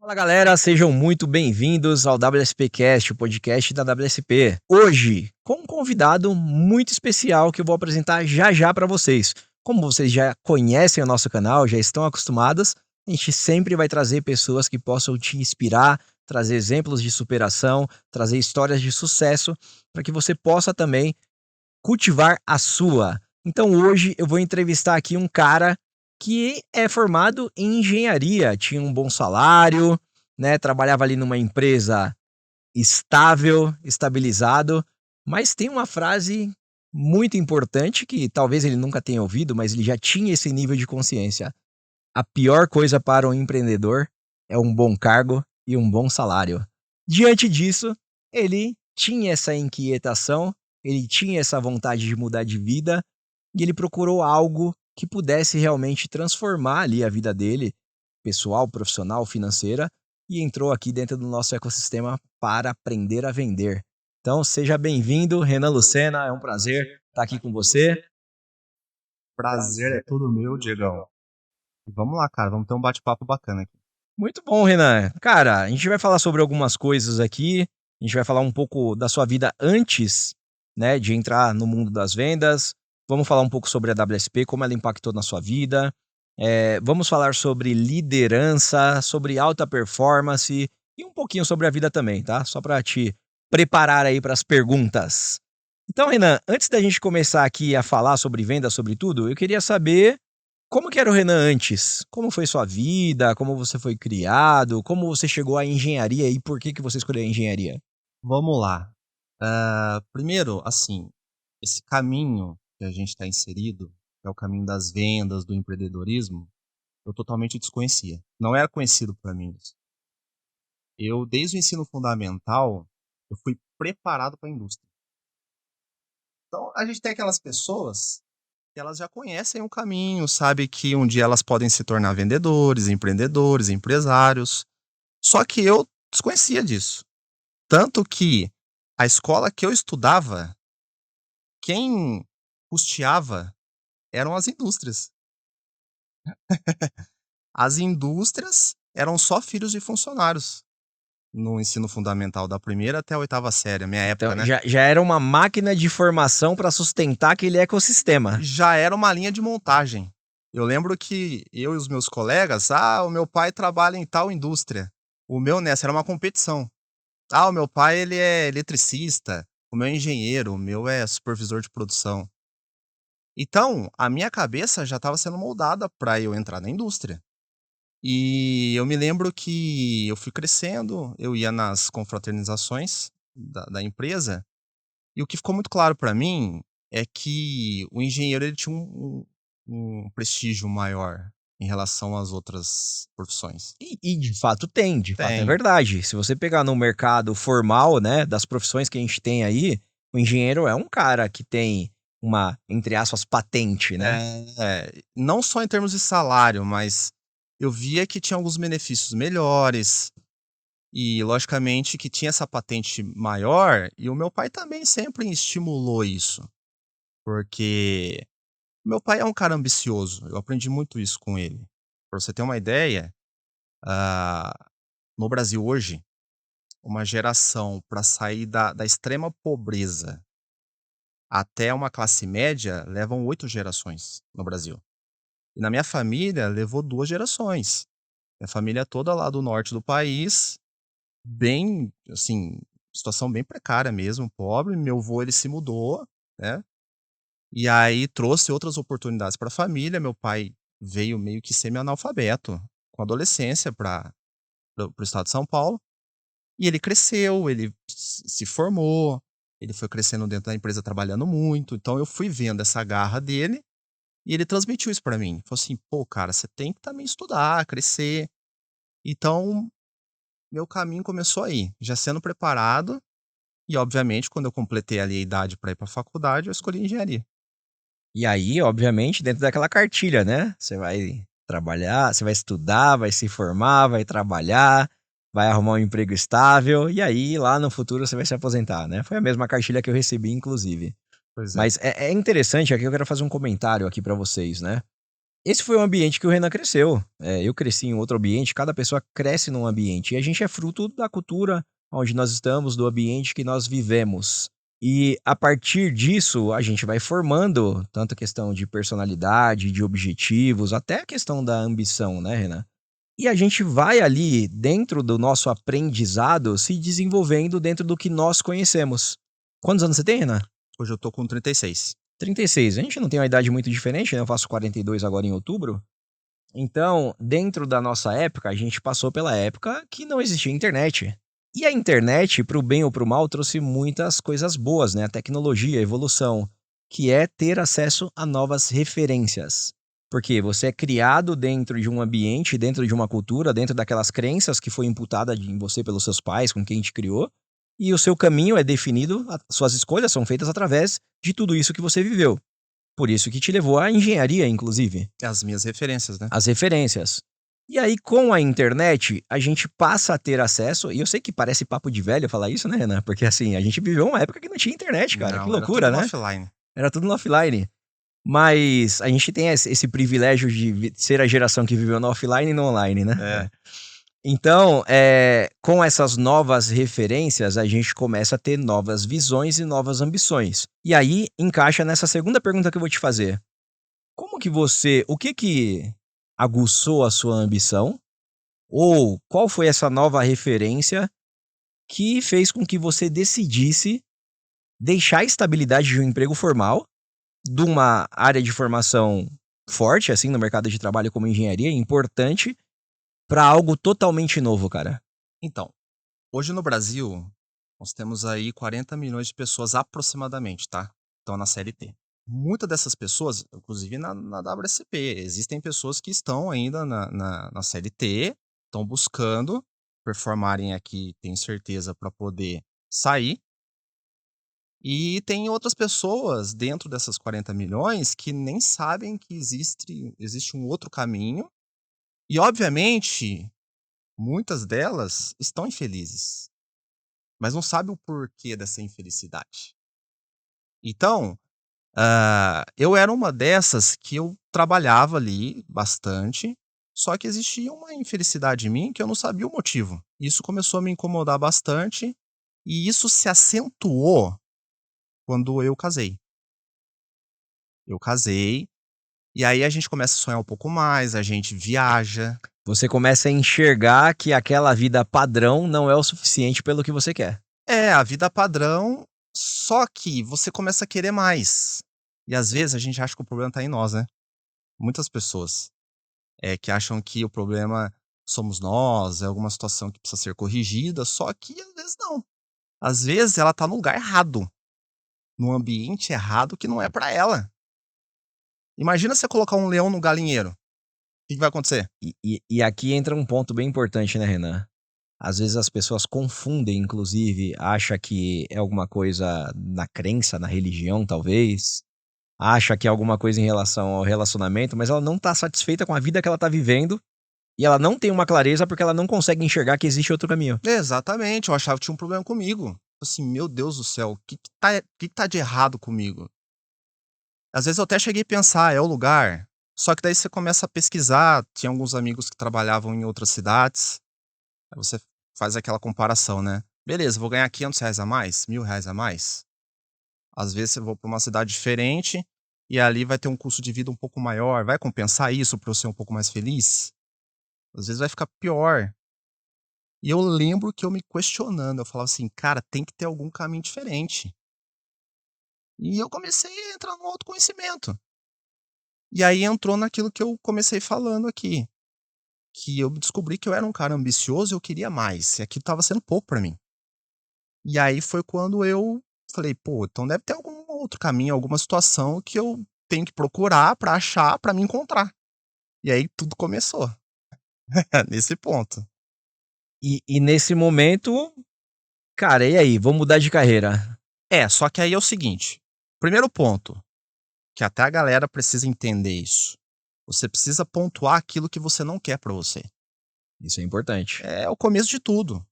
Fala galera, sejam muito bem-vindos ao WSPcast, o podcast da WSP. Hoje, com um convidado muito especial que eu vou apresentar já já para vocês. Como vocês já conhecem o nosso canal, já estão acostumadas, a gente sempre vai trazer pessoas que possam te inspirar, trazer exemplos de superação, trazer histórias de sucesso, para que você possa também cultivar a sua. Então hoje eu vou entrevistar aqui um cara que é formado em engenharia, tinha um bom salário, né? Trabalhava ali numa empresa estável, estabilizado, mas tem uma frase muito importante que talvez ele nunca tenha ouvido, mas ele já tinha esse nível de consciência. A pior coisa para um empreendedor é um bom cargo e um bom salário. Diante disso, ele tinha essa inquietação, ele tinha essa vontade de mudar de vida e ele procurou algo que pudesse realmente transformar ali a vida dele, pessoal, profissional, financeira, e entrou aqui dentro do nosso ecossistema para aprender a vender. Então, seja bem-vindo, Renan Lucena, é um prazer estar aqui com você. Prazer é todo meu, Diegão. E vamos lá, cara, vamos ter um bate-papo bacana aqui. Muito bom, Renan. Cara, a gente vai falar sobre algumas coisas aqui. A gente vai falar um pouco da sua vida antes, né, de entrar no mundo das vendas. Vamos falar um pouco sobre a WSP, como ela impactou na sua vida. Vamos falar sobre liderança, sobre alta performance e um pouquinho sobre a vida também, tá? Só para te preparar aí para as perguntas. Então, Renan, antes da gente começar aqui a falar sobre vendas, sobre tudo, eu queria saber como que era o Renan antes? Como foi sua vida? Como você foi criado? Como você chegou à engenharia e por que que você escolheu a engenharia? Vamos lá. Primeiro, assim, esse caminho que a gente está inserido, que é o caminho das vendas, do empreendedorismo, eu totalmente desconhecia. Não era conhecido para mim isso. Eu, desde o ensino fundamental, eu fui preparado para a indústria. Então, a gente tem aquelas pessoas que elas já conhecem o caminho, sabe que um dia elas podem se tornar vendedores, empreendedores, empresários. Só que eu desconhecia disso. Tanto que a escola que eu estudava, quem custeava eram as indústrias. As indústrias eram só filhos de funcionários no ensino fundamental, da primeira até a oitava série, a minha Então, época, né. já era uma máquina de formação para sustentar aquele ecossistema. Já era uma linha de montagem. Eu lembro que eu e os meus colegas: "Ah, o meu pai trabalha em tal indústria". O meu nessa era uma competição. "Ah, o meu pai ele é eletricista, o meu é engenheiro, o meu é supervisor de produção". Então, a minha cabeça já estava sendo moldada para eu entrar na indústria. E eu me lembro que eu fui crescendo, eu ia nas confraternizações da empresa, e o que ficou muito claro para mim é que o engenheiro ele tinha um prestígio maior em relação às outras profissões. E de fato tem, de fato é Tem. verdade. Se você pegar no mercado formal, né, das profissões que a gente tem aí, o engenheiro é um cara que tem uma, entre aspas, patente, né? Não só em termos de salário, mas eu via que tinha alguns benefícios melhores. E logicamente que tinha essa patente maior, e o meu pai também sempre estimulou isso, porque meu pai é um cara ambicioso, eu aprendi muito isso com ele. Pra você ter uma ideia, ah, no Brasil hoje, uma geração para sair da extrema pobreza até uma classe média levam 8 gerações no Brasil. E na minha família levou 2 gerações. Minha família é toda lá do norte do país. Bem, assim, situação bem precária mesmo, pobre. Meu avô, ele se mudou, né, e aí trouxe outras oportunidades para a família. Meu pai veio meio que semi-analfabeto, com adolescência para o estado de São Paulo, e ele cresceu, ele se formou, ele foi crescendo dentro da empresa trabalhando muito, então eu fui vendo essa garra dele, e ele transmitiu isso para mim. Falou assim: "Pô, cara, você tem que também estudar, crescer". Então, meu caminho começou aí, já sendo preparado. E obviamente, quando eu completei ali a idade para ir para a faculdade, eu escolhi engenharia. E aí, obviamente, dentro daquela cartilha, né? Você vai trabalhar, você vai estudar, vai se formar, vai trabalhar, vai arrumar um emprego estável, e aí lá no futuro você vai se aposentar, né? Foi a mesma cartilha que eu recebi, inclusive. Pois é. Mas é interessante, aqui eu quero fazer um comentário aqui para vocês, né? esse foi o ambiente que o Renan cresceu. Eu cresci em outro ambiente, cada pessoa cresce num ambiente. E a gente é fruto da cultura onde nós estamos, do ambiente que nós vivemos. E a partir disso, a gente vai formando tanto a questão de personalidade, de objetivos, até a questão da ambição, né, Renan? E a gente vai ali, dentro do nosso aprendizado, se desenvolvendo dentro do que nós conhecemos. Quantos anos você tem, Renan? Hoje eu tô com 36. 36. A gente não tem uma idade muito diferente, né? Eu faço 42 agora em outubro. Então, dentro da nossa época, a gente passou pela época que não existia internet. E a internet, para o bem ou para o mal, trouxe muitas coisas boas, né? A tecnologia, a evolução, que é ter acesso a novas referências. Porque você é criado dentro de um ambiente, dentro de uma cultura, dentro daquelas crenças que foi imputada em você pelos seus pais, com quem te criou, e o seu caminho é definido, suas escolhas são feitas através de tudo isso que você viveu. Por isso que te levou à engenharia, inclusive. As minhas referências, né? As referências. E aí, com a internet, a gente passa a ter acesso, e eu sei que parece papo de velho falar isso, né, Renan? Porque assim, a gente viveu uma época que não tinha internet, cara. Que Não, era loucura, tudo no né? offline. Era tudo no offline. Mas a gente tem esse privilégio de ser a geração que viveu no offline e no online, né? É. Então, com essas novas referências, a gente começa a ter novas visões e novas ambições. E aí, encaixa nessa segunda pergunta que eu vou te fazer. O que aguçou a sua ambição? Ou qual foi essa nova referência que fez com que você decidisse deixar a estabilidade de um emprego formal, de uma área de formação forte, assim, no mercado de trabalho como engenharia, importante, para algo totalmente novo, cara? Então, hoje no Brasil, nós temos aí 40 milhões de pessoas aproximadamente, tá? Estão na CLT. Muitas dessas pessoas, inclusive na WSP, existem pessoas que estão ainda na CLT, estão buscando performarem aqui, tenho certeza, para poder sair. E tem outras pessoas dentro dessas 40 milhões que nem sabem que existe um outro caminho. E, obviamente, muitas delas estão infelizes, mas não sabem o porquê dessa infelicidade. Então, eu era uma dessas que eu trabalhava ali bastante, só que existia uma infelicidade em mim que eu não sabia o motivo. Isso começou a me incomodar bastante e isso se acentuou quando eu casei. Eu casei, e aí a gente começa a sonhar um pouco mais, a gente viaja. Você começa a enxergar que aquela vida padrão não é o suficiente pelo que você quer. É, a vida padrão, só que você começa a querer mais. E às vezes a gente acha que o problema tá em nós, né? Muitas pessoas que acham que o problema somos nós, é alguma situação que precisa ser corrigida, só que às vezes não. Às vezes ela tá no lugar errado, num ambiente errado que não é pra ela. Imagina você colocar um leão no galinheiro. O que vai acontecer? E aqui entra um ponto bem importante, né, Renan? Às vezes as pessoas confundem, inclusive, acha que é alguma coisa na crença, na religião, talvez. Acha que é alguma coisa em relação ao relacionamento, mas ela não tá satisfeita com a vida que ela tá vivendo e ela não tem uma clareza porque ela não consegue enxergar que existe outro caminho. Exatamente, eu achava que tinha um problema comigo. Assim, meu Deus do céu, o que tá de errado comigo? Às vezes eu até cheguei a pensar, é o lugar. Só que daí você começa a pesquisar, tinha alguns amigos que trabalhavam em outras cidades, aí você faz aquela comparação, né? Beleza, vou ganhar R$ 500 a mais, R$ 1.000 a mais. Às vezes eu vou para uma cidade diferente e ali vai ter um custo de vida um pouco maior. Vai compensar isso para eu ser um pouco mais feliz? Às vezes vai ficar pior. E eu lembro que eu me questionando, eu falava assim, cara, tem que ter algum caminho diferente. E eu comecei a entrar no autoconhecimento. E aí entrou naquilo que eu comecei falando aqui, que eu descobri que eu era um cara ambicioso e eu queria mais, e aquilo estava sendo pouco pra mim. E aí foi quando eu falei: "Pô, então deve ter algum outro caminho, alguma situação que eu tenho que procurar pra achar, pra me encontrar". E aí tudo começou, nesse ponto. E nesse momento, cara, e aí? Vou mudar de carreira. Só que aí é o seguinte, primeiro ponto, que até a galera precisa entender isso, você precisa pontuar aquilo que você não quer pra você. Isso é importante. É o começo de tudo. O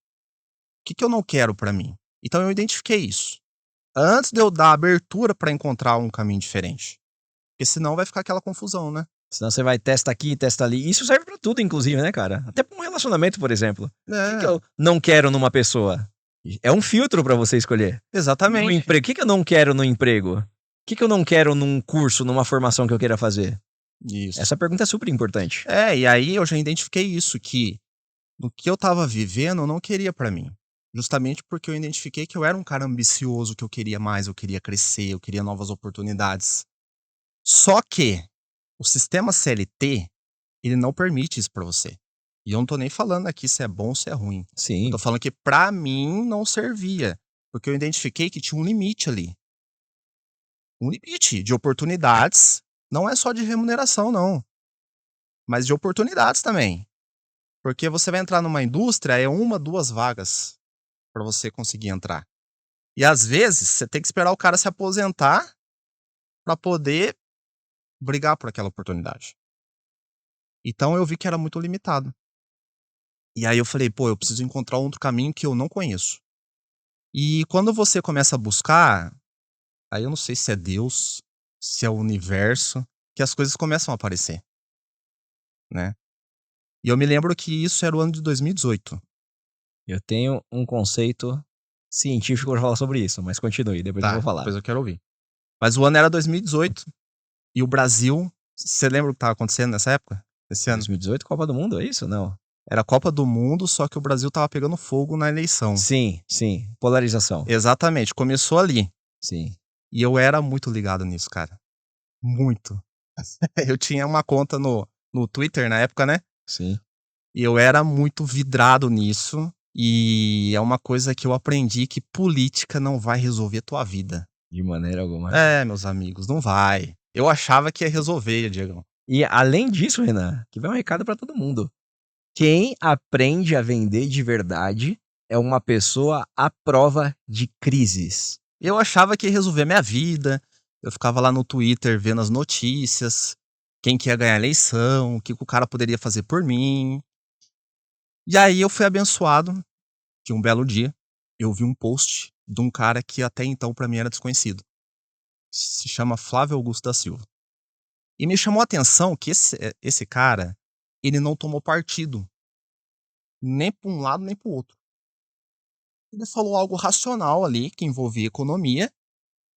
que eu não quero pra mim? Então eu identifiquei isso. Antes de eu dar abertura pra encontrar um caminho diferente. Porque senão vai ficar aquela confusão, né? Senão você vai, testa aqui, testa ali. Isso serve pra tudo, inclusive, né, cara? Até pra um relacionamento, por exemplo. O que eu não quero numa pessoa? É um filtro pra você escolher. No Exatamente. emprego, o que eu não quero no emprego? O que eu não quero num curso, numa formação que eu queira fazer? Isso. Essa pergunta é super importante. E aí eu já identifiquei isso, que no que eu tava vivendo eu não queria pra mim. Justamente porque eu identifiquei que eu era um cara ambicioso, que eu queria mais, eu queria crescer, eu queria novas oportunidades. Só que o sistema CLT, ele não permite isso pra você. E eu não tô nem falando aqui se é bom ou se é ruim. Sim. Eu tô falando que pra mim não servia. Porque eu identifiquei que tinha um limite ali. Um limite de oportunidades. Não é só de remuneração, não. Mas de oportunidades também. Porque você vai entrar numa indústria, é 1, 2 vagas pra você conseguir entrar. E às vezes você tem que esperar o cara se aposentar pra poder brigar por aquela oportunidade. Então eu vi que era muito limitado. E aí eu falei, pô, eu preciso encontrar outro caminho que eu não conheço. E quando você começa a buscar, aí eu não sei se é Deus, se é o universo, que as coisas começam a aparecer, né? E eu me lembro que isso era o ano de 2018. Eu tenho um conceito científico pra falar sobre isso, mas continue, depois eu vou falar. Depois eu quero ouvir. Mas o ano era 2018 e o Brasil, você lembra o que estava acontecendo nessa época? Esse ano? 2018, Copa do Mundo, é isso? Não. Era a Copa do Mundo, só que o Brasil tava pegando fogo na eleição. Sim, sim. Polarização. Exatamente, começou ali. Sim. E eu era muito ligado nisso, cara. Muito. Eu tinha uma conta no Twitter na época, né? Sim. E eu era muito vidrado nisso. E é uma coisa que eu aprendi, que política não vai resolver tua vida. De maneira alguma. Meus amigos, não vai. Eu achava que ia resolver, Diego. E além disso, Renan, que vai um recado pra todo mundo. Quem aprende a vender de verdade é uma pessoa à prova de crises. Eu achava que ia resolver minha vida. Eu ficava lá no Twitter vendo as notícias, quem que ia ganhar a eleição, o que o cara poderia fazer por mim. E aí eu fui abençoado que um belo dia eu vi um post de um cara que até então pra mim era desconhecido. Se chama Flávio Augusto da Silva. E me chamou a atenção que esse cara, ele não tomou partido. Nem pra um lado, nem pro outro. Ele falou algo racional ali, que envolvia economia.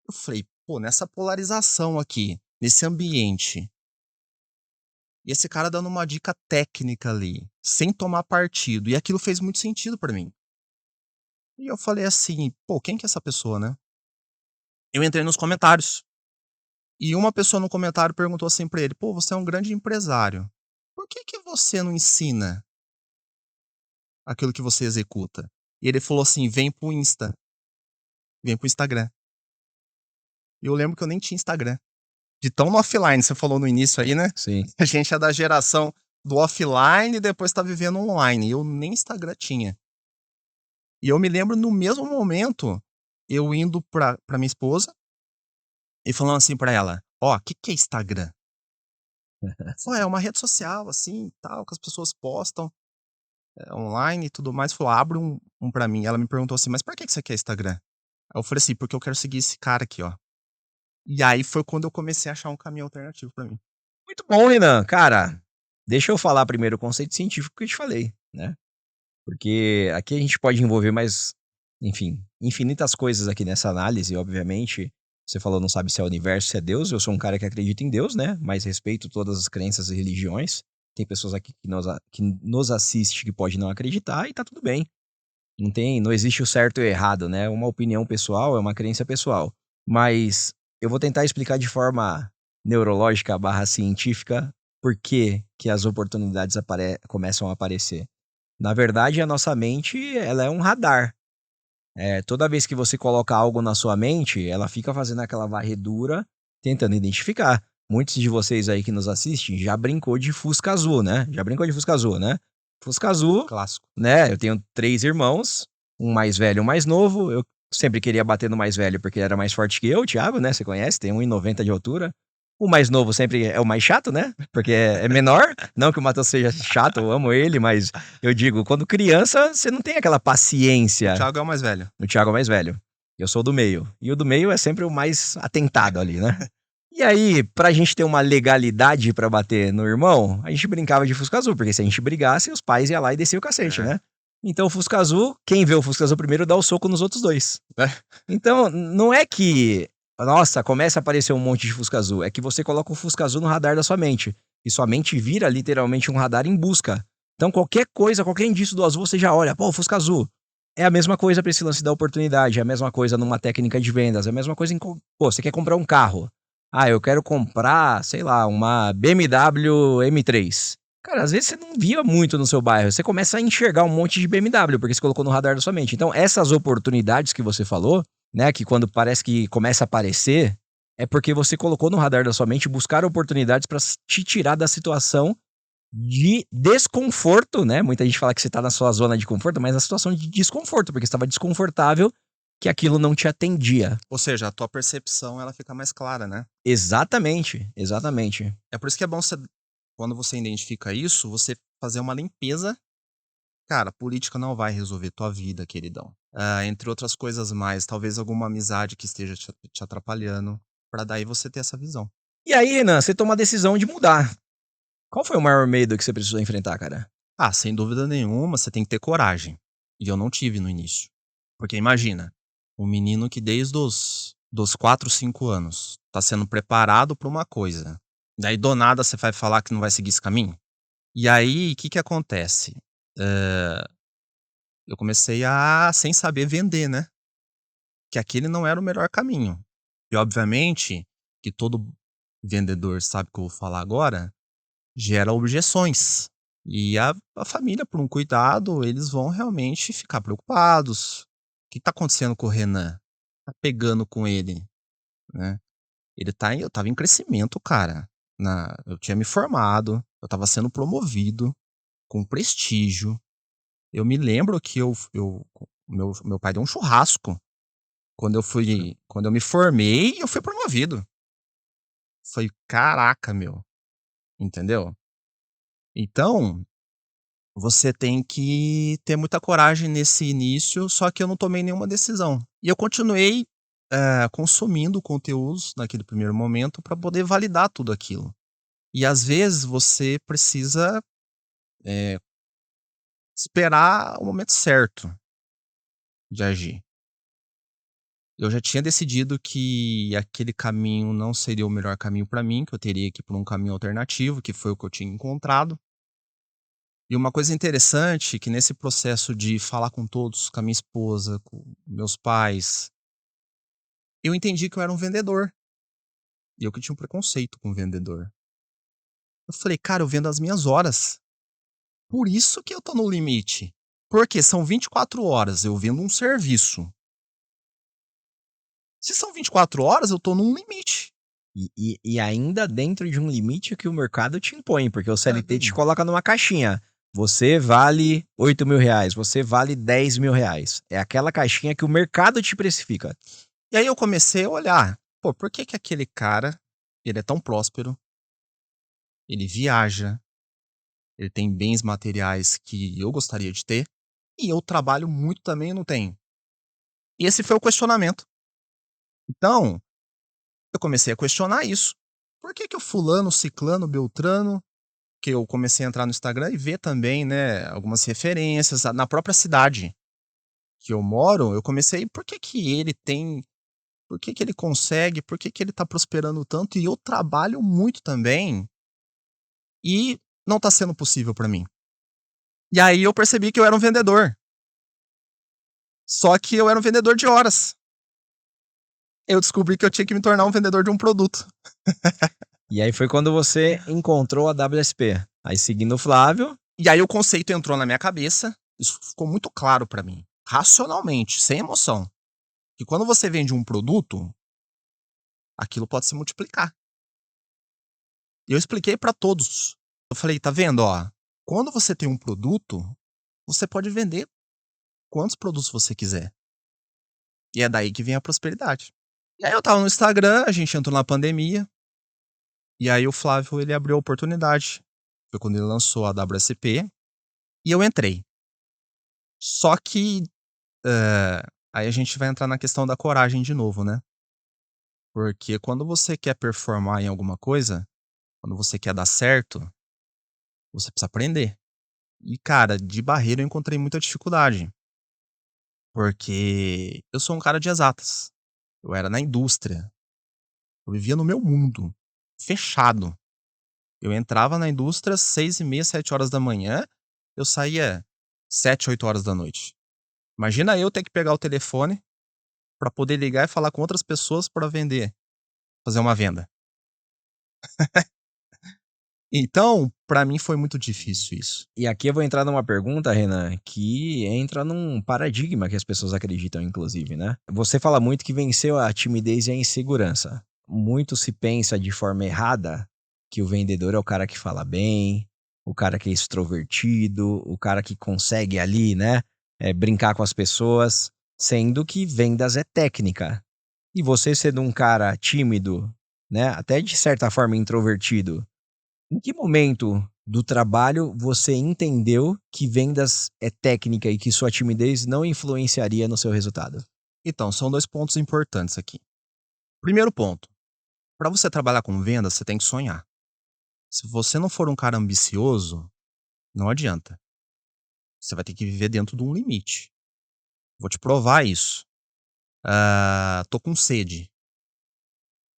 Eu falei, pô, nessa polarização aqui, nesse ambiente, e esse cara dando uma dica técnica ali, sem tomar partido, e aquilo fez muito sentido pra mim. E eu falei assim, pô, quem que é essa pessoa, né? Eu entrei nos comentários. E uma pessoa no comentário perguntou assim pra ele, pô, você é um grande empresário. Por que você não ensina aquilo que você executa? E ele falou assim, vem pro Insta. Vem pro Instagram. E eu lembro que eu nem tinha Instagram. De tão no offline, você falou no início aí, né? Sim. A gente é da geração do offline e depois tá vivendo online. Eu nem Instagram tinha. E eu me lembro no mesmo momento, eu indo pra minha esposa e falando assim pra ela, ó, o que é Instagram? Falou, é uma rede social, assim, tal, que as pessoas postam online e tudo mais. Falou, abre um pra mim. Ela me perguntou assim, mas pra que você quer Instagram? Aí eu falei assim, porque eu quero seguir esse cara aqui, ó. E aí foi quando eu comecei a achar um caminho alternativo pra mim. Muito bom, Renan. Cara, deixa eu falar primeiro o conceito científico que eu te falei, né? Porque aqui a gente pode envolver mais, enfim, infinitas coisas aqui nessa análise, obviamente. Você falou, não sabe se é o universo, se é Deus. Eu sou um cara que acredita em Deus, né? Mas respeito todas as crenças e religiões. Tem pessoas aqui que nos assiste que pode não acreditar e tá tudo bem. Não existe o certo e o errado, né? Uma opinião pessoal é uma crença pessoal. Mas eu vou tentar explicar de forma neurológica / científica por que as oportunidades começam a aparecer. Na verdade, a nossa mente, ela é um radar. Toda vez que você coloca algo na sua mente, ela fica fazendo aquela varredura, tentando identificar. Muitos de vocês aí que nos assistem já brincou de Fusca Azul, né? Fusca Azul, Clássico. né? Eu tenho 3 irmãos, um mais velho e um mais novo. Eu sempre queria bater no mais velho porque ele era mais forte que eu, o Thiago, né? Você conhece, tem 1,90 de altura. O mais novo sempre é o mais chato, né? Porque é menor. Não que o Matheus seja chato, eu amo ele, mas eu digo, quando criança, você não tem aquela paciência. O Thiago é o mais velho. O Thiago é o mais velho. Eu sou do meio. E o do meio é sempre o mais atentado ali, né? E aí, pra gente ter uma legalidade pra bater no irmão, a gente brincava de Fusca Azul, porque se a gente brigasse, os pais iam lá e desciam o cacete, É. né? Então o Fusca Azul, quem vê o Fusca Azul primeiro dá o soco nos outros dois. É. Então, não é que, nossa, começa a aparecer um monte de Fusca Azul, é que você coloca o Fusca Azul no radar da sua mente. E sua mente vira literalmente um radar em busca. Então, qualquer coisa, qualquer indício do azul, você já olha, pô, Fusca Azul. É a mesma coisa pra esse lance da oportunidade, é a mesma coisa numa técnica de vendas, é a mesma coisa em. Pô, você quer comprar um carro. Ah, eu quero comprar, sei lá, uma BMW M3. Cara, às vezes você não via muito no seu bairro, você começa a enxergar um monte de BMW, porque você colocou no radar da sua mente. Então, essas oportunidades que você falou, né, que quando parece que começa a aparecer, é porque você colocou no radar da sua mente buscar oportunidades para te tirar da situação de desconforto, né? Muita gente fala que você tá na sua zona de conforto, mas na situação de desconforto, porque estava desconfortável que aquilo não te atendia. Ou seja, a tua percepção ela fica mais clara, né? Exatamente, exatamente. É por isso que é bom você, quando você identifica isso, você fazer uma limpeza. Cara, política não vai resolver tua vida, queridão. Entre outras coisas mais, talvez alguma amizade que esteja te atrapalhando, pra daí você ter essa visão. E aí, Renan, você toma a decisão de mudar. Qual foi o maior medo que você precisou enfrentar, cara? Sem dúvida nenhuma, você tem que ter coragem. E eu não tive no início. Porque imagina, um menino que desde dos 4, 5 anos tá sendo preparado pra uma coisa. Daí do nada você vai falar que não vai seguir esse caminho? E aí, o que que acontece? Eh, eu comecei a, sem saber vender, né? Que aquele não era o melhor caminho. E obviamente que todo vendedor sabe o que eu vou falar agora, gera objeções. E a família, por um cuidado, eles vão realmente ficar preocupados. O que tá acontecendo com o Renan? Tá pegando com ele, né? Eu tava em crescimento, cara. Eu tinha me formado, eu tava sendo promovido com prestígio. Eu me lembro que meu pai deu um churrasco quando eu me formei, eu fui promovido. Foi, caraca, meu, entendeu? Então, você tem que ter muita coragem nesse início, só que eu não tomei nenhuma decisão. E eu continuei, consumindo conteúdos naquele primeiro momento para poder validar tudo aquilo. E às vezes você precisa, eh, esperar o momento certo de agir. Eu já tinha decidido que aquele caminho não seria o melhor caminho para mim, que eu teria que ir por um caminho alternativo, que foi o que eu tinha encontrado. E uma coisa interessante que nesse processo de falar com todos, com a minha esposa, com meus pais, eu entendi que eu era um vendedor. E eu que tinha um preconceito com vendedor. Eu falei, cara, eu vendo as minhas horas. Por isso que eu tô no limite. Porque são 24 horas, eu vendo um serviço. Se são 24 horas, eu tô num limite. E ainda dentro de um limite que o mercado te impõe, porque o CLT te Sabe? coloca numa caixinha. Você vale R$ 8.000, você vale R$ 10.000. É aquela caixinha que o mercado te precifica. E aí eu comecei a olhar, pô, por que que aquele cara, ele é tão próspero, ele viaja, ele tem bens materiais que eu gostaria de ter, e eu trabalho muito também e não tenho. E esse foi o questionamento. Então, eu comecei a questionar isso. Por que que o fulano, ciclano, beltrano, que eu comecei a entrar no Instagram e ver também, né, algumas referências na própria cidade que eu moro, eu comecei, por que que ele tem, por que que ele consegue, por que que ele tá prosperando tanto e eu trabalho muito também e não tá sendo possível pra mim. E aí eu percebi que eu era um vendedor. Só que eu era um vendedor de horas. Eu descobri que eu tinha que me tornar um vendedor de um produto. E aí foi quando você encontrou a WSP. Aí seguindo o Flávio, E aí o conceito entrou na minha cabeça, isso ficou muito claro pra mim, racionalmente, sem emoção, que quando você vende um produto, aquilo pode se multiplicar. E eu expliquei pra todos. Eu falei, tá vendo, ó, quando você tem um produto, você pode vender quantos produtos você quiser. E é daí que vem a prosperidade. E aí eu tava no Instagram, a gente entrou na pandemia, e aí o Flávio, ele abriu a oportunidade. Foi quando ele lançou a WSP, e eu entrei. Só que, aí a gente vai entrar na questão da coragem de novo, né. Porque quando você quer performar em alguma coisa, quando você quer dar certo, você precisa aprender. E, cara, de barreira eu encontrei muita dificuldade, porque eu sou um cara de exatas. Eu era na indústria, eu vivia no meu mundo, fechado. Eu entrava na indústria às 6h30, 7 horas da manhã, eu saía 7, 8 horas da noite. Imagina eu ter que pegar o telefone para poder ligar e falar com outras pessoas para vender, fazer uma venda. Então, para mim foi muito difícil isso. E aqui eu vou entrar numa pergunta, Renan, que entra num paradigma que as pessoas acreditam, inclusive, né? Você fala muito que venceu a timidez e a insegurança. Muito se pensa de forma errada que o vendedor é o cara que fala bem, o cara que é extrovertido, o cara que consegue ali, né, brincar com as pessoas, sendo que vendas é técnica. E você sendo um cara tímido, né, até de certa forma introvertido, em que momento do trabalho você entendeu que vendas é técnica e que sua timidez não influenciaria no seu resultado? Então, são 2 pontos importantes aqui. Primeiro ponto, para você trabalhar com vendas, você tem que sonhar. Se você não for um cara ambicioso, não adianta. Você vai ter que viver dentro de um limite. Vou te provar isso. Tô com sede.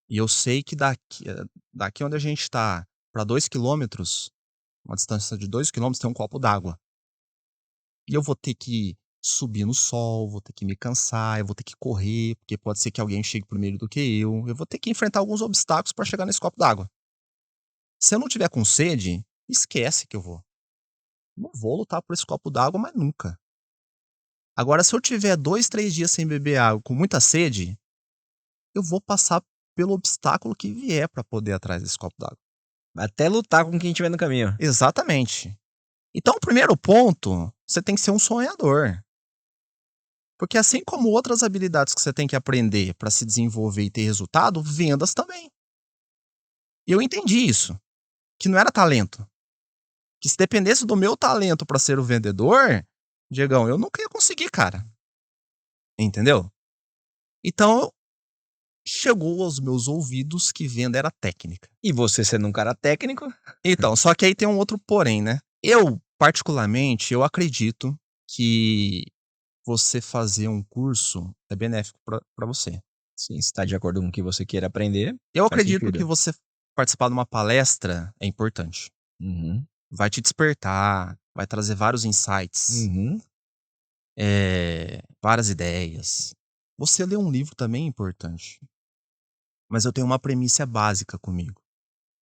E eu sei que daqui onde a gente tá para 2 km, uma distância de 2 km, tem um copo d'água. E eu vou ter que subir no sol, vou ter que me cansar, eu vou ter que correr, porque pode ser que alguém chegue primeiro do que eu. Eu vou ter que enfrentar alguns obstáculos para chegar nesse copo d'água. Se eu não tiver com sede, esquece que eu vou. Não vou lutar por esse copo d'água, mas nunca. Agora, se eu tiver 2, 3 dias sem beber água, com muita sede, eu vou passar pelo obstáculo que vier para poder ir atrás desse copo d'água. Até lutar com quem tiver no caminho. Exatamente. Então, o primeiro ponto, você tem que ser um sonhador. Porque assim como outras habilidades que você tem que aprender para se desenvolver e ter resultado, vendas também. E eu entendi isso, que não era talento. Que se dependesse do meu talento para ser o vendedor, Diegão, eu nunca ia conseguir, cara. Entendeu? Então, chegou aos meus ouvidos que venda era técnica. E você sendo um cara técnico, Então, só que aí tem um outro porém, né? Eu, particularmente, eu acredito que você fazer um curso é benéfico para você. sim, se está de acordo com o que você queira aprender, Eu faz acredito que sentido. você participar de uma palestra é importante. Uhum, Vai te despertar, vai trazer vários insights, uhum. várias ideias. Você ler um livro também é importante. Mas eu tenho uma premissa básica comigo,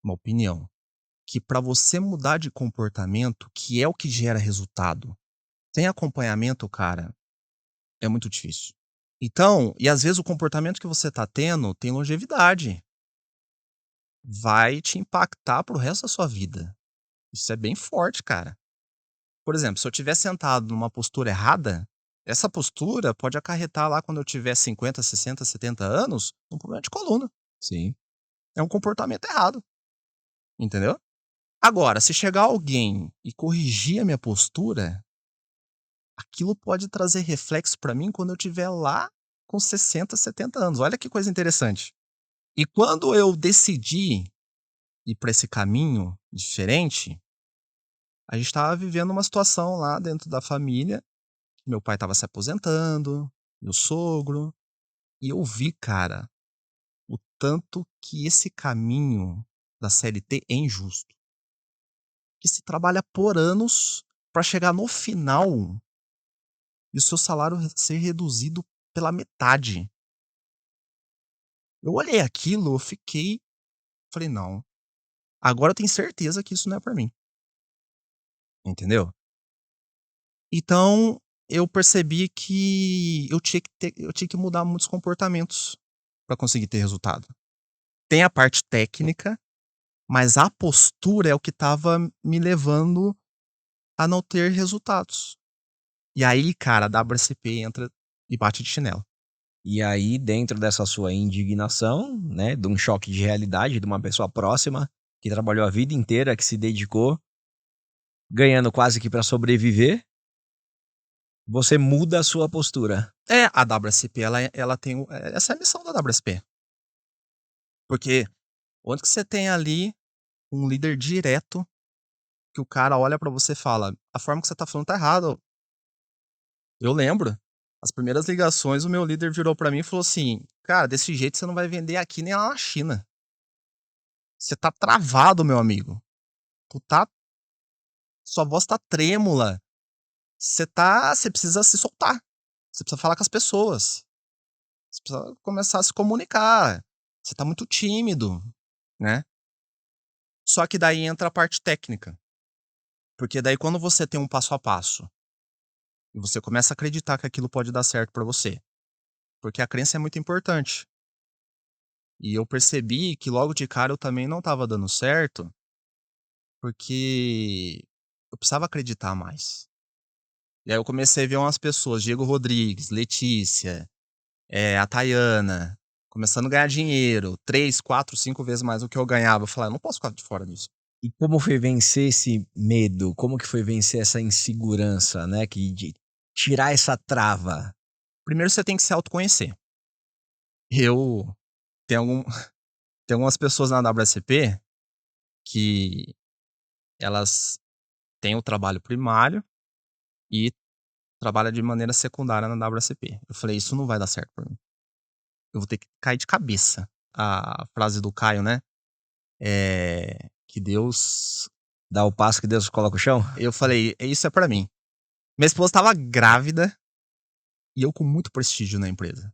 uma opinião, que para você mudar de comportamento, que é o que gera resultado, sem acompanhamento, cara, é muito difícil. Então, e às vezes o comportamento que você tá tendo tem longevidade. Vai te impactar para o resto da sua vida. Isso é bem forte, cara. Por exemplo, se eu estiver sentado numa postura errada, essa postura pode acarretar lá quando eu tiver 50, 60, 70 anos, um problema de coluna. Sim. É um comportamento errado, entendeu? Agora, se chegar alguém e corrigir a minha postura, aquilo pode trazer reflexo para mim quando eu estiver lá com 60, 70 anos. Olha que coisa interessante. E quando eu decidi ir para esse caminho diferente, a gente estava vivendo uma situação lá dentro da família. Meu pai estava se aposentando, meu sogro, e eu vi, cara, o tanto que esse caminho da CLT é injusto. Que se trabalha por anos para chegar no final e o seu salário ser reduzido pela metade. Eu olhei aquilo, eu fiquei, falei, não, agora eu tenho certeza que isso não é para mim. Entendeu? Então, eu percebi que eu tinha que mudar muitos comportamentos para conseguir ter resultado. Tem a parte técnica, mas a postura é o que estava me levando a não ter resultados. E aí, cara, a WSP entra e bate de chinelo. E aí, dentro dessa sua indignação, né, de um choque de realidade de uma pessoa próxima, que trabalhou a vida inteira, que se dedicou, ganhando quase que para sobreviver, você muda a sua postura. É, a WSP ela tem essa é a missão da WSP. Porque onde que você tem ali um líder direto que o cara olha pra você e fala: a forma que você tá falando tá errado. Eu lembro, as primeiras ligações, o meu líder virou pra mim e falou assim: cara, desse jeito você não vai vender aqui nem lá na China. Você tá travado, meu amigo. Tu tá. Sua voz tá trêmula. Você precisa se soltar. Você precisa falar com as pessoas. Você precisa começar a se comunicar. Você tá muito tímido, né? Só que daí entra a parte técnica. Porque daí quando você tem um passo a passo e você começa a acreditar que aquilo pode dar certo pra você, porque a crença é muito importante. E eu percebi que logo de cara eu também não estava dando certo, porque eu precisava acreditar mais. E aí eu comecei a ver umas pessoas, Diego Rodrigues, Letícia, a Tayana, começando a ganhar dinheiro, 3, 4, 5 vezes mais do que eu ganhava. Eu falei: eu não posso ficar de fora disso. E como foi vencer esse medo? Como que foi vencer essa insegurança, né? De tirar essa trava? Primeiro você tem que se autoconhecer. Eu tenho, algum, tem algumas pessoas na WSP que elas têm o trabalho primário e trabalham de maneira secundária na WSP. Eu falei: isso não vai dar certo pra mim. Eu vou ter que cair de cabeça. A frase do Caio, né? Que Deus. Dá o passo que Deus coloca o chão? Eu falei: isso é pra mim. Minha esposa tava grávida e eu com muito prestígio na empresa.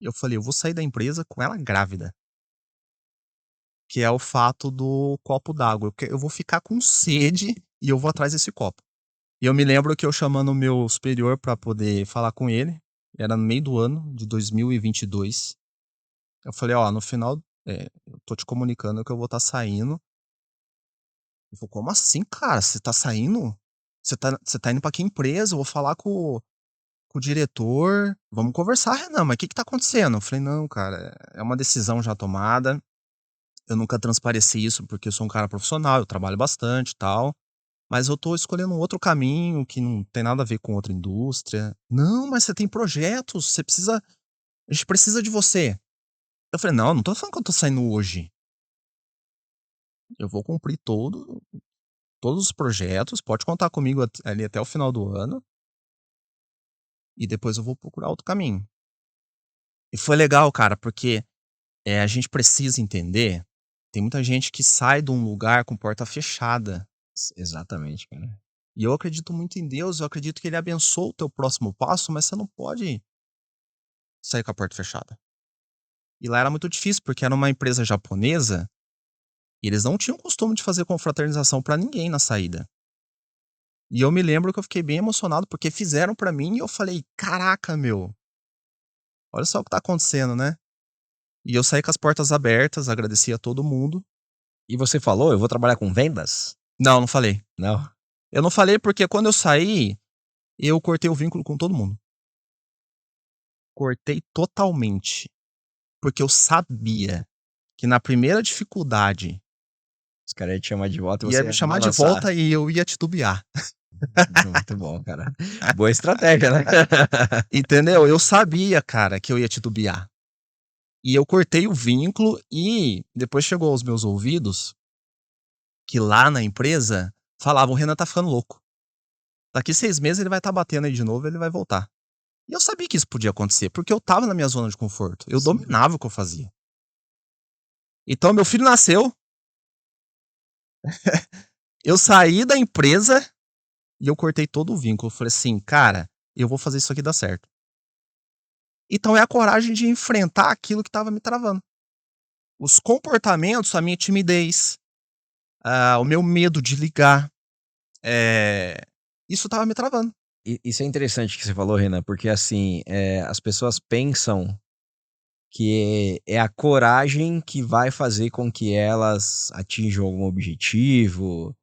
E eu falei: eu vou sair da empresa com ela grávida. Que é o fato do copo d'água. Eu vou ficar com sede e eu vou atrás desse copo. E eu me lembro que eu chamando o meu superior pra poder falar com ele, era no meio do ano de 2022. Eu falei: ó, no final, eu tô te comunicando que eu vou estar saindo. Ele falou: como assim, cara? Você tá saindo? Você tá indo pra que empresa? Eu vou falar com o diretor. Vamos conversar, Renan, mas o que que tá acontecendo? Eu falei: não, cara, é uma decisão já tomada. Eu nunca transpareci isso porque eu sou um cara profissional, eu trabalho bastante e tal. Mas eu tô escolhendo um outro caminho que não tem nada a ver com outra indústria. Não, mas você tem projetos, você precisa. A gente precisa de você. Eu falei: não tô falando que eu tô saindo hoje. Eu vou cumprir todos os projetos, pode contar comigo ali até o final do ano. E depois eu vou procurar outro caminho. E foi legal, cara, porque a gente precisa entender. Tem muita gente que sai de um lugar com porta fechada. Exatamente, cara. E eu acredito muito em Deus, eu acredito que Ele abençoa o teu próximo passo, mas você não pode sair com a porta fechada. E lá era muito difícil, porque era uma empresa japonesa e eles não tinham costume de fazer confraternização pra ninguém na saída. E eu me lembro que eu fiquei bem emocionado porque fizeram pra mim e eu falei: caraca, meu, olha só o que tá acontecendo, né? E eu saí com as portas abertas, agradeci a todo mundo. E você falou, eu vou trabalhar com vendas? Não, não falei. Não. Eu não falei porque quando eu saí, eu cortei o vínculo com todo mundo. Cortei totalmente. Porque eu sabia que na primeira dificuldade Os caras iam te chamar de volta e ia você me ia chamar de balançar. volta e eu ia titubear. Muito bom, cara. Boa estratégia, né? Entendeu? Eu sabia, cara, que eu ia titubear. E eu cortei o vínculo e depois chegou aos meus ouvidos que lá na empresa falavam: o Renan tá ficando louco. Daqui 6 meses ele vai estar batendo aí de novo e ele vai voltar. E eu sabia que isso podia acontecer, porque eu tava na minha zona de conforto. Eu Sim. dominava o que eu fazia. Então, meu filho nasceu. Eu saí da empresa e eu cortei todo o vínculo. Eu falei assim: cara, eu vou fazer isso aqui dar certo. Então é a coragem de enfrentar aquilo que tava me travando. Os comportamentos, a minha timidez, o meu medo de ligar, isso tava me travando. Isso é interessante que você falou, Renan, porque assim, as pessoas pensam que é a coragem que vai fazer com que elas atinjam algum objetivo,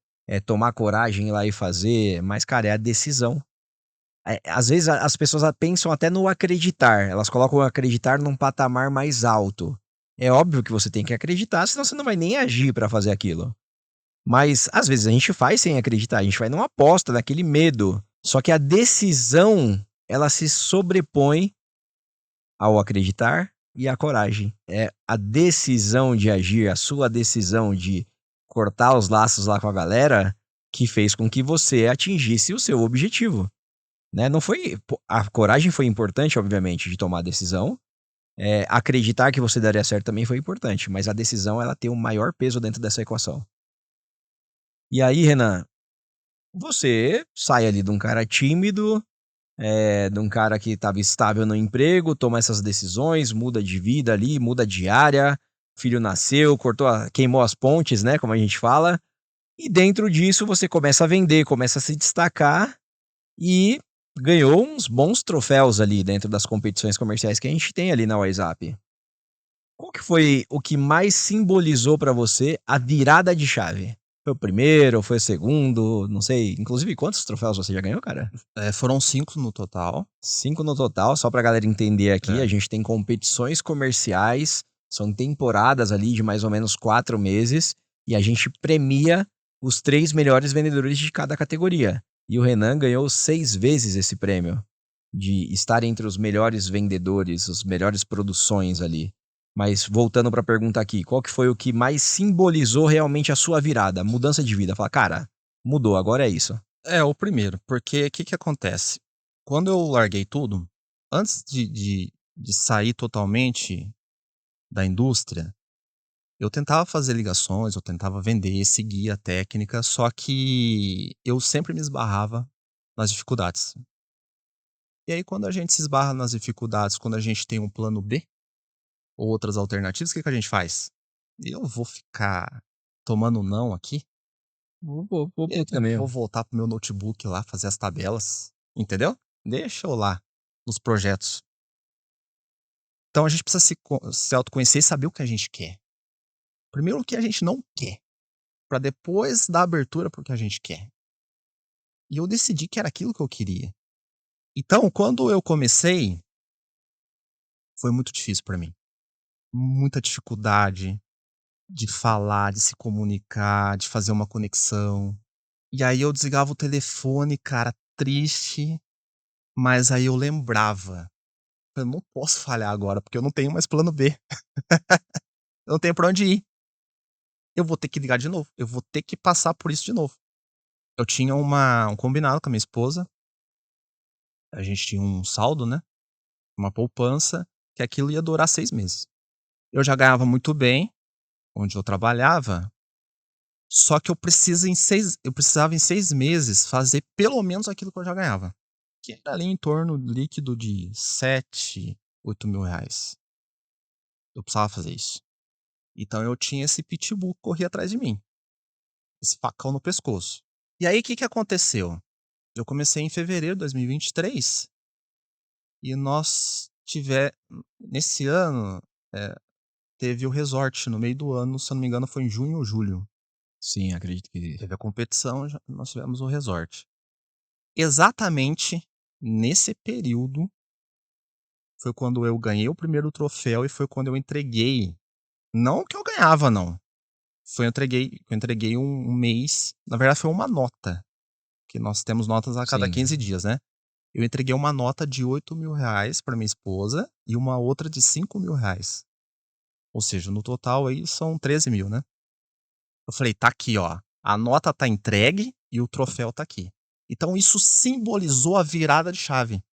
tomar coragem ir lá e fazer, mas, cara, é a decisão. Às vezes as pessoas pensam até no acreditar, elas colocam o acreditar num patamar mais alto. É óbvio que você tem que acreditar, senão você não vai nem agir pra fazer aquilo. Mas às vezes a gente faz sem acreditar, a gente vai numa aposta, naquele medo. Só que a decisão, ela se sobrepõe ao acreditar e a coragem. É a decisão de agir, a sua decisão de cortar os laços lá com a galera que fez com que você atingisse o seu objetivo, né? Não foi a coragem foi importante, obviamente, de tomar a decisão. Acreditar que você daria certo também foi importante, mas a decisão ela tem o maior peso dentro dessa equação. E aí, Renan, você sai ali de um cara tímido, de um cara que estava estável no emprego, toma essas decisões, muda de vida ali, muda de área, filho nasceu, queimou as pontes, né, como a gente fala, e dentro disso você começa a vender, começa a se destacar e ganhou uns bons troféus ali dentro das competições comerciais que a gente tem ali na WhatsApp. Qual que foi o que mais simbolizou pra você a virada de chave? Foi o primeiro, foi o segundo, não sei. Inclusive, quantos troféus você já ganhou, cara? Foram 5 no total. 5 no total, só pra galera entender aqui, É. a gente tem competições comerciais, são temporadas ali de mais ou menos 4 meses, e a gente premia os 3 melhores vendedores de cada categoria. E o Renan ganhou 6 vezes esse prêmio, de estar entre os melhores vendedores, as melhores produções ali. Mas voltando pra pergunta aqui, qual que foi o que mais simbolizou realmente a sua virada, mudança de vida? Fala, cara, mudou, agora é isso. O primeiro, porque o que que acontece? Quando eu larguei tudo, antes de sair totalmente da indústria, eu tentava fazer ligações, eu tentava vender, seguir a técnica, só que eu sempre me esbarrava nas dificuldades. E aí, quando a gente se esbarra nas dificuldades, quando a gente tem um plano B ou outras alternativas, o que que a gente faz? Eu vou ficar tomando não aqui? Vou pro caminho. Vou voltar pro meu notebook lá, fazer as tabelas, entendeu? Deixa eu lá nos projetos. Então a gente precisa se autoconhecer e saber o que a gente quer. Primeiro o que a gente não quer, para depois dar abertura para o que a gente quer. E eu decidi que era aquilo que eu queria. Então, quando eu comecei, foi muito difícil para mim. Muita dificuldade de falar, de se comunicar, de fazer uma conexão. E aí eu desligava o telefone, cara, triste, mas aí eu lembrava, eu não posso falhar agora, porque eu não tenho mais plano B. Eu não tenho pra onde ir. Eu vou ter que ligar de novo, eu vou ter que passar por isso de novo. Eu tinha um combinado com a minha esposa, a gente tinha um saldo, né, uma poupança, que aquilo ia durar 6 meses. Eu já ganhava muito bem, onde eu trabalhava, só que eu precisava em 6 meses fazer pelo menos aquilo que eu já ganhava, que era ali em torno líquido de 7, 8 mil reais. Eu precisava fazer isso. Então eu tinha esse pitbull que corria atrás de mim, esse facão no pescoço. E aí o que que aconteceu? Eu comecei em fevereiro de 2023 e nesse ano, teve o resort no meio do ano, se eu não me engano foi em junho ou julho. Sim, acredito que Teve a competição, nós tivemos o resort. Exatamente nesse período foi quando eu ganhei o primeiro troféu e foi quando eu entreguei, não o que eu ganhava não, eu entreguei um mês, na verdade foi uma nota, que nós temos notas a cada sim. 15 dias, né. Eu entreguei uma nota de 8 mil reais para minha esposa e uma outra de 5 mil reais. Ou seja, no total aí são 13 mil, né. Eu falei: "Tá aqui ó, a nota tá entregue e o troféu tá aqui". Então isso simbolizou a virada de chave.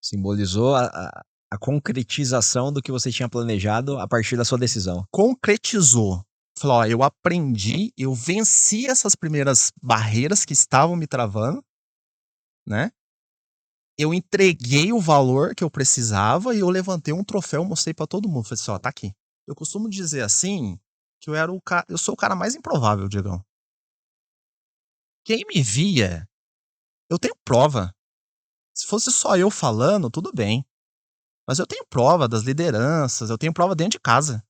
Simbolizou a concretização do que você tinha planejado a partir da sua decisão. Concretizou. Falou: "Ó, eu aprendi, eu venci essas primeiras barreiras que estavam me travando, né. Eu entreguei o valor que eu precisava e eu levantei um troféu, mostrei pra todo mundo, falei assim: "Ó, tá aqui". Eu costumo dizer assim, que eu sou o cara mais improvável, Diegão. Quem me via, eu tenho prova. Se fosse só eu falando, tudo bem, mas eu tenho prova das lideranças, eu tenho prova dentro de casa,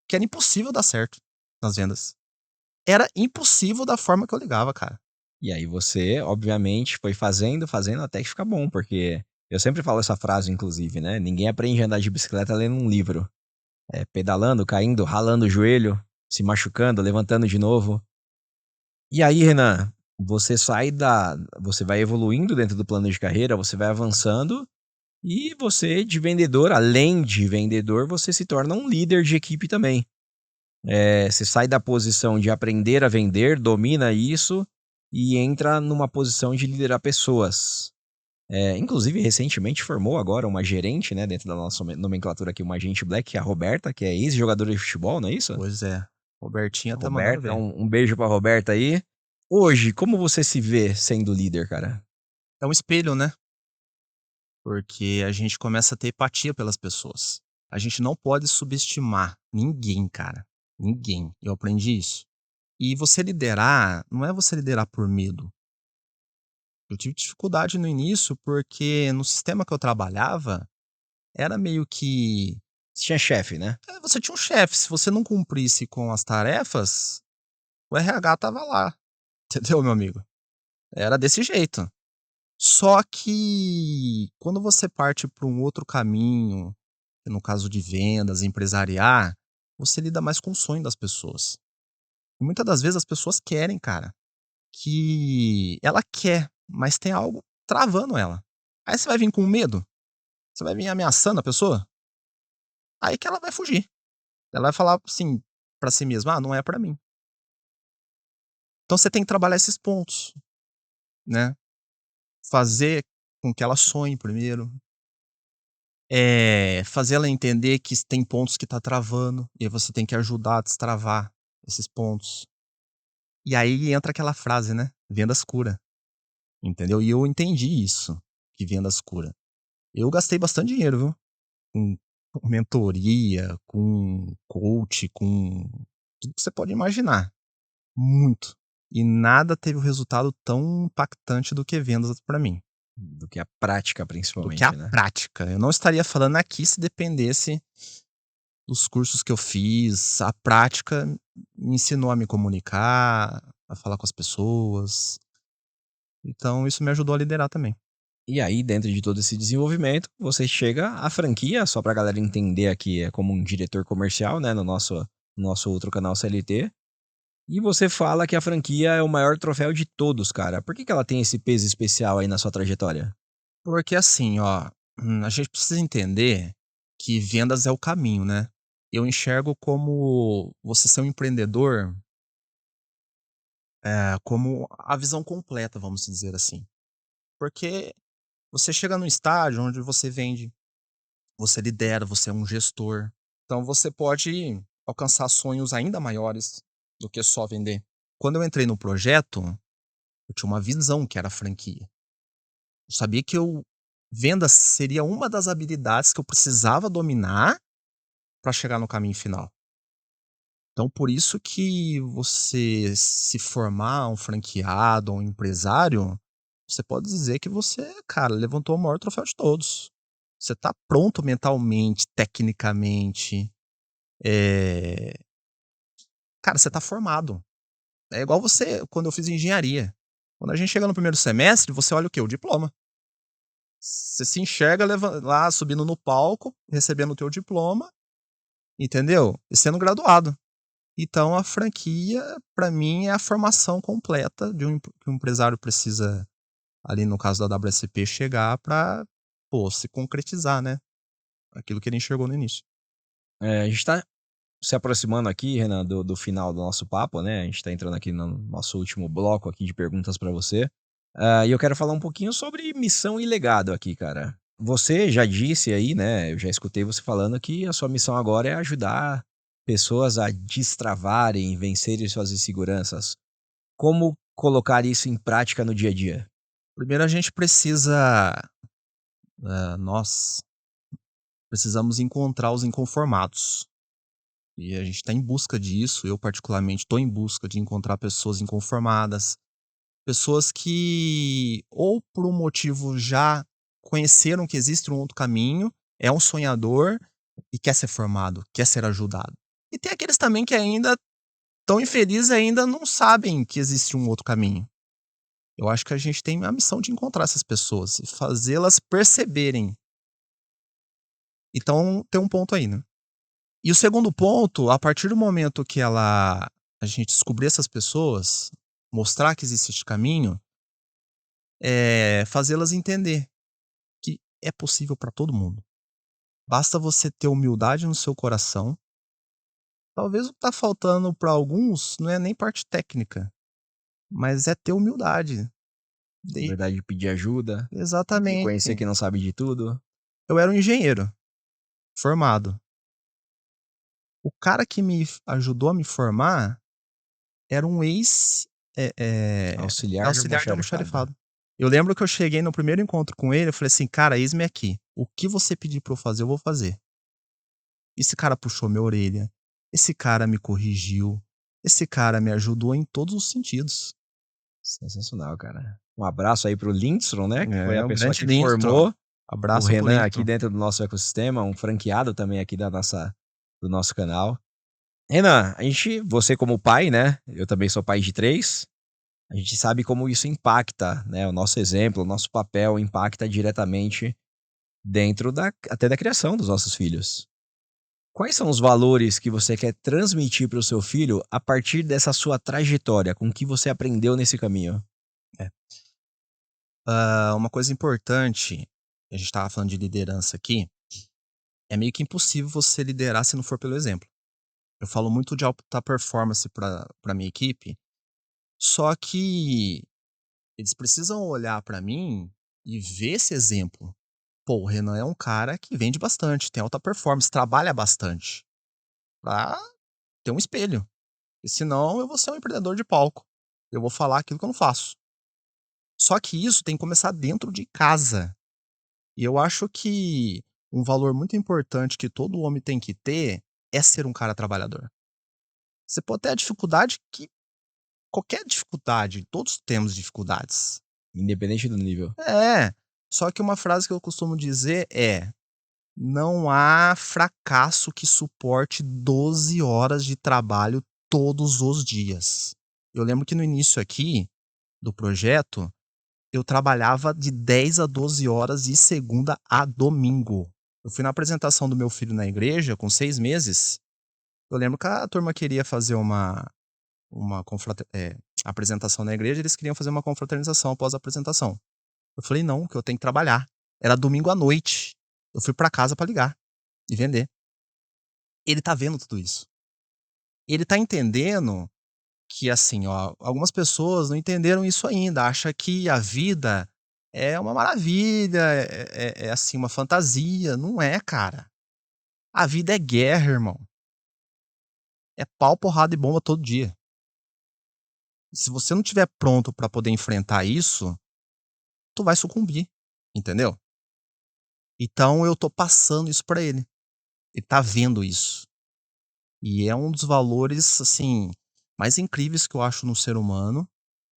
que era impossível dar certo nas vendas. Era impossível da forma que eu ligava, cara. E aí você, obviamente, foi fazendo, fazendo até que fica bom, porque eu sempre falo essa frase, inclusive, né? Ninguém aprende a andar de bicicleta lendo um livro. É pedalando, caindo, ralando o joelho, se machucando, levantando de novo. E aí, Renan, você vai evoluindo dentro do plano de carreira, você vai avançando, E você, de vendedor, além de vendedor, você se torna um líder de equipe também. Você sai da posição de aprender a vender, domina isso e entra numa posição de liderar pessoas. Inclusive, recentemente formou agora uma gerente, né, dentro da nossa nomenclatura aqui, uma agente black, que é a Roberta, que é ex-jogadora de futebol, não é isso? Pois é. Robertinha tá mandando Roberta, ver. um beijo pra Roberta aí. Hoje, como você se vê sendo líder, cara? É um espelho, né? Porque a gente começa a ter empatia pelas pessoas. A gente não pode subestimar ninguém, cara. Ninguém. Eu aprendi isso. E você liderar, não é você liderar por medo. Eu tive dificuldade no início porque no sistema que eu trabalhava, era meio que Você tinha chefe, né? você tinha um chefe, se você não cumprisse com as tarefas, o RH tava lá, entendeu, meu amigo? Era desse jeito. Só que quando você parte para um outro caminho, no caso de vendas, empresariar, você lida mais com o sonho das pessoas. E muitas das vezes as pessoas querem, cara, que ela quer, mas tem algo travando ela. Aí você vai vir com medo? Você vai vir ameaçando a pessoa? Aí que ela vai fugir. Ela vai falar assim pra si mesma: "Ah, não é pra mim". Então você tem que trabalhar esses pontos, né. Fazer com que ela sonhe primeiro, fazer ela entender que tem pontos que tá travando, e aí você tem que ajudar a destravar esses pontos. E aí entra aquela frase, né, vendas cura, entendeu. E eu entendi isso, que vendas cura. Eu gastei bastante dinheiro, viu, com mentoria, com coach, com tudo que você pode imaginar, muito. E nada teve o resultado tão impactante do que vendas pra mim. Do que a prática, Do que a principalmente, né? prática. Eu não estaria falando aqui se dependesse dos cursos que eu fiz. A prática me ensinou a me comunicar, a falar com as pessoas. Então isso me ajudou a liderar também. E aí, dentro de todo esse desenvolvimento, você chega à franquia, só pra galera entender aqui, é como um diretor comercial, né, no nosso outro canal CLT. E você fala que a franquia é o maior troféu de todos, cara. Por que ela tem esse peso especial aí na sua trajetória? Porque assim, ó, a gente precisa entender que vendas é o caminho, né. Eu enxergo como você ser um empreendedor, como a visão completa, vamos dizer assim. Porque você chega num estágio onde você vende, você lidera, você é um gestor. Então você pode alcançar sonhos ainda maiores do que só vender. Quando eu entrei no projeto, eu tinha uma visão que era a franquia. Eu sabia que vendas seria uma das habilidades que eu precisava dominar para chegar no caminho final. Então por isso que você se formar um franqueado ou um empresário, você pode dizer que você, cara, levantou o maior troféu de todos. Você tá pronto mentalmente, tecnicamente, eh, cara, você tá formado. É igual você quando eu fiz engenharia. Quando a gente chega no primeiro semestre, você olha o quê? O diploma. Você se enxerga lá subindo no palco, recebendo o teu diploma, entendeu? E sendo graduado. Então a franquia, pra mim, é a formação completa de que um empresário precisa, ali no caso da WSP, chegar pra, pô, se concretizar, né, aquilo que ele enxergou no início. A gente tá se aproximando aqui, Renan, do final do nosso papo, né? A gente tá entrando aqui no nosso último bloco aqui de perguntas pra você. E eu quero falar um pouquinho sobre missão e legado aqui, cara. Você já disse aí, né? Eu já escutei você falando que a sua missão agora é ajudar pessoas a destravarem, vencerem suas inseguranças. Como colocar isso em prática no dia a dia? Primeiro a gente precisa, nós precisamos encontrar os inconformados. E a gente está em busca disso, eu particularmente estou em busca de encontrar pessoas inconformadas, pessoas que ou por um motivo já conheceram que existe um outro caminho, é um sonhador e quer ser formado, quer ser ajudado. E tem aqueles também que ainda tão infelizes e ainda não sabem que existe um outro caminho. Eu acho que a gente tem a missão de encontrar essas pessoas e fazê-las perceberem. Então tem um ponto aí, né. E o segundo ponto, a partir do momento que a gente descobrir essas pessoas, mostrar que existe este caminho, fazê-las entender que é possível para todo mundo. Basta você ter humildade no seu coração. Talvez o que tá faltando para alguns não é nem parte técnica, mas é ter humildade. Na verdade, pedir ajuda, reconhecer Exatamente. que não sabe de tudo. Eu era um engenheiro formado. O cara que me ajudou a me formar era um Auxiliar de auxiliar de almoxarifado. almoxarifado. Eu lembro que eu cheguei no primeiro encontro com ele, eu falei assim: "Cara, eis-me aqui. O que você pedir pra eu fazer, eu vou fazer". Esse cara puxou minha orelha, esse cara me corrigiu, esse cara me ajudou em todos os sentidos. Sensacional, cara. Um abraço aí pro Lindstrom, né, que foi a É, o pessoa grande que Lindstrom. formou o Abraço pro Renan aqui Lindstrom. dentro do nosso ecossistema, um franqueado também aqui do nosso canal. Renan, você como pai, né, eu também sou pai de 3, a gente sabe como isso impacta, né, o nosso exemplo, o nosso papel impacta diretamente dentro até da criação dos nossos filhos. Quais são os valores que você quer transmitir para o seu filho a partir dessa sua trajetória, com o que você aprendeu nesse caminho? É. Uma coisa importante, a gente estava falando de liderança aqui, é meio que impossível você liderar se não for pelo exemplo. Eu falo muito de alta performance para minha equipe, só que eles precisam olhar para mim e ver esse exemplo. Pô, o Renan é um cara que vende bastante, tem alta performance, trabalha bastante, pra ter um espelho. E senão eu vou ser um empreendedor de palco. Eu vou falar aquilo que eu não faço. Só que isso tem que começar dentro de casa. E eu acho que um valor muito importante que todo homem tem que ter é ser um cara trabalhador. Você pode ter a dificuldade que qualquer dificuldade, todos temos dificuldades. Independente do nível. É, só que uma frase que eu costumo dizer é: "Não há fracasso que suporte 12 horas de trabalho todos os dias". Eu lembro que no início aqui do projeto, eu trabalhava de 10 a 12 horas de segunda a domingo. Eu fui na apresentação do meu filho na igreja com 6 meses, eu lembro que a turma queria fazer uma apresentação na igreja, eles queriam fazer uma confraternização após a apresentação. Eu falei: "Não, que eu tenho que trabalhar". Era domingo à noite. Eu fui pra casa pra ligar e vender. Ele tá vendo tudo isso. Ele tá entendendo que, assim, ó, algumas pessoas não entenderam isso ainda, acha que a vida é uma maravilha, assim, uma fantasia. Não é, cara. A vida é guerra, irmão. É pau, porrada e bomba todo dia. Se você não estiver pronto pra poder enfrentar isso, tu vai sucumbir, entendeu? Então eu tô passando isso pra ele. Ele tá vendo isso. E é um dos valores, assim, mais incríveis que eu acho no ser humano.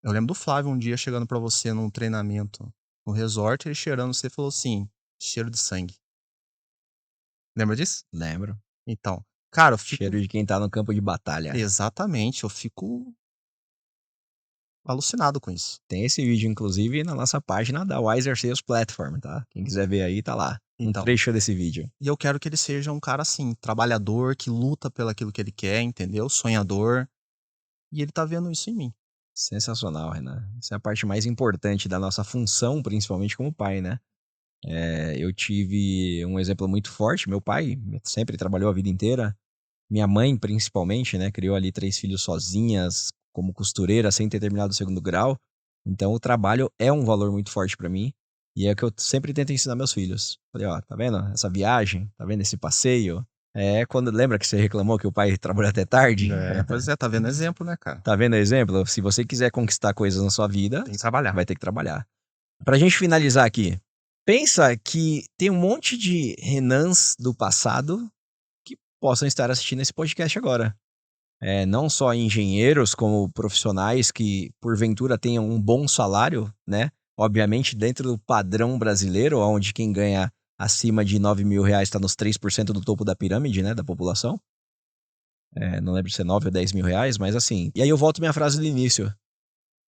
Eu lembro do Flávio um dia chegando pra você num treinamento no resort, ele cheirando você e falou assim: "Cheiro de sangue". Lembra disso? Lembro. Então, cara, eu Cheiro fico de quem tá no campo de batalha. exatamente, eu fico alucinado com isso. Tem esse vídeo, inclusive, na nossa página da Wiser Sales Platform, tá? Quem quiser ver aí, tá lá. Um Então, trecho desse vídeo. e eu quero que ele seja um cara assim, trabalhador, que luta pelaquilo que ele quer, entendeu? Sonhador, e ele tá vendo isso em mim. Sensacional, Renan. Essa é a parte mais importante da nossa função, principalmente como pai, né? Eu tive um exemplo muito forte. Meu pai sempre trabalhou a vida inteira. Minha mãe, principalmente, né? Criou ali 3 filhos sozinhas, como costureira, sem ter terminado o 2º grau. Então, o trabalho é um valor muito forte pra mim. E é o que eu sempre tento ensinar meus filhos. Falei, ó, tá vendo essa viagem? Tá vendo esse passeio? Lembra que você reclamou que o pai trabalhou até tarde? É, pois é, tá vendo exemplo, né, cara? Tá vendo o exemplo? Se você quiser conquistar coisas na sua vida, Tem que trabalhar. vai ter que trabalhar. Pra gente finalizar aqui, pensa que tem um monte de Renans do passado que possam estar assistindo esse podcast agora. Não só engenheiros, como profissionais que, porventura, tenham um bom salário, né? Obviamente, dentro do padrão brasileiro, onde quem ganha acima de R$ 9.000 está nos 3% do topo da pirâmide, né, da população. Não lembro se é 9 ou R$ 10.000, mas assim. E aí eu volto à minha frase do início.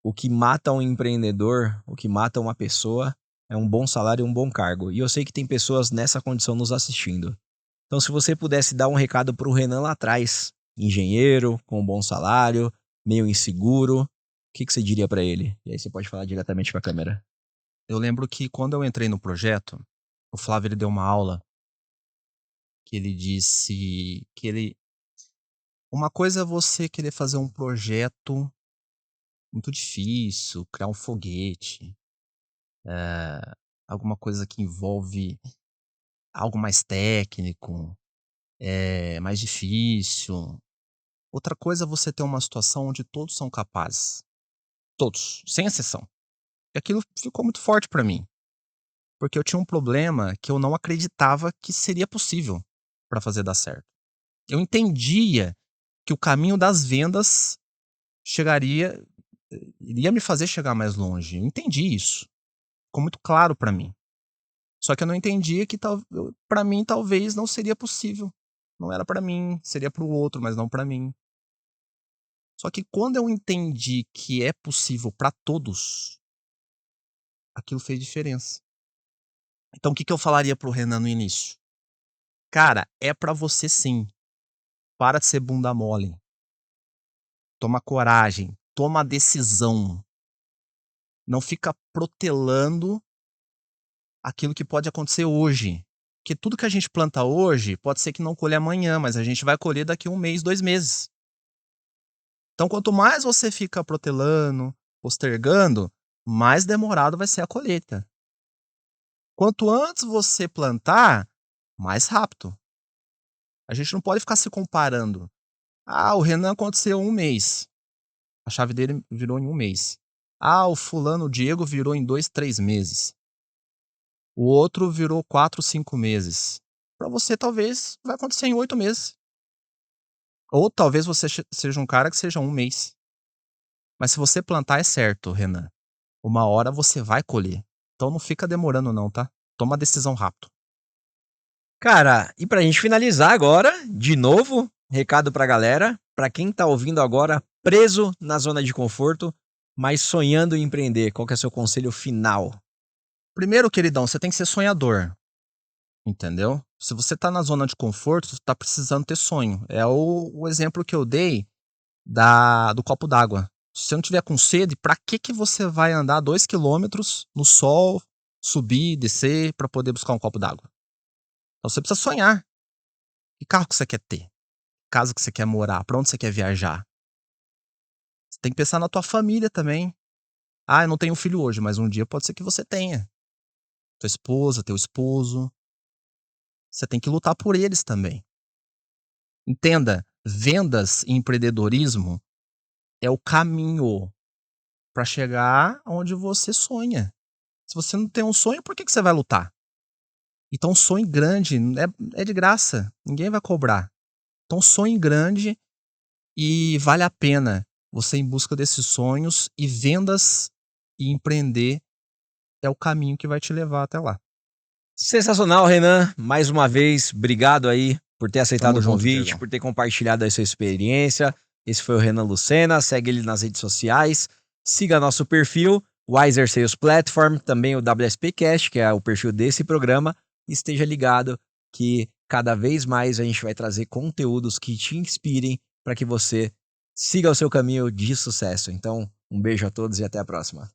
O que mata um empreendedor, o que mata uma pessoa, é um bom salário e um bom cargo. E eu sei que tem pessoas nessa condição nos assistindo. Então, se você pudesse dar um recado pro Renan lá atrás, engenheiro, com um bom salário, meio inseguro, o que você diria pra ele? E aí você pode falar diretamente com a câmera. Eu lembro que quando eu entrei no projeto, o Flávio ele deu uma aula que ele disse que uma coisa é você querer fazer um projeto muito difícil, criar um foguete, eh, alguma coisa que envolve algo mais técnico, mais difícil. Outra coisa é você ter uma situação onde todos são capazes, todos, sem exceção. E aquilo ficou muito forte pra mim, porque eu tinha um problema que eu não acreditava que seria possível pra fazer dar certo. Eu entendia que o caminho das vendas chegaria iria me fazer chegar mais longe, eu entendi isso, ficou muito claro pra mim. Só que eu não entendia que pra mim talvez não seria possível, não era pra mim, seria para o outro, mas não pra mim. Só que quando eu entendi que é possível pra todos, aquilo fez diferença. Então o que eu falaria para o Renan no início? Cara, é pra você sim, para de ser bunda mole. Toma coragem, toma a decisão. Não fica protelando aquilo que pode acontecer hoje. Porque tudo que a gente planta hoje, pode ser que não colhe amanhã, mas a gente vai colher daqui 1 mês, 2 meses. Então quanto mais você fica protelando, postergando, mais demorado vai ser a colheita. Quanto antes você plantar, mais rápido. A gente não pode ficar se comparando. Ah, o Renan aconteceu 1 mês. A chave dele virou em 1 mês. Ah, o fulano, o Diego virou em 2, 3 meses. O outro virou 4, 5 meses. Pra você talvez vai acontecer em 8 meses. Ou talvez você seja um cara que seja 1 mês. Mas se você plantar é certo, Renan. Uma hora você vai colher. Então não fica demorando não, tá? Toma a decisão rápido. Cara, e pra gente finalizar agora, de novo, recado pra galera, pra quem tá ouvindo agora, preso na zona de conforto, mas sonhando em empreender, qual que é o seu conselho final? Primeiro, queridão, você tem que ser sonhador. Entendeu? Se você tá na zona de conforto, você tá precisando ter sonho. É o exemplo que eu dei do copo d'água. Se você não tiver com sede, pra que você vai andar 2 quilômetros no sol, subir, descer pra poder buscar um copo d'água? Então você precisa sonhar. Que carro que você quer ter? Que casa que você quer morar? Pra onde você quer viajar? Você tem que pensar na tua família também. Ah, eu não tenho filho hoje, mas um dia pode ser que você tenha. Tua esposa, teu esposo. Você tem que lutar por eles também. Entenda, vendas e empreendedorismo é o caminho para chegar onde você sonha. Se você não tem um sonho, por que você vai lutar? Então sonhe grande, é de graça, ninguém vai cobrar. Então sonhe grande e vale a pena você ir em busca desses sonhos, e vendas e empreender é o caminho que vai te levar até lá. Sensacional, Renan. Mais uma vez, obrigado aí por ter aceitado Tamo o junto, convite, Diegão. por ter compartilhado a sua experiência. Esse foi o Renan Lucena. Segue ele nas redes sociais. Siga nosso perfil, Wiser Sales Platform, também o WSP Cast, que é o perfil desse programa. E esteja ligado que cada vez mais a gente vai trazer conteúdos que te inspirem para que você siga o seu caminho de sucesso. Então, um beijo a todos e até a próxima.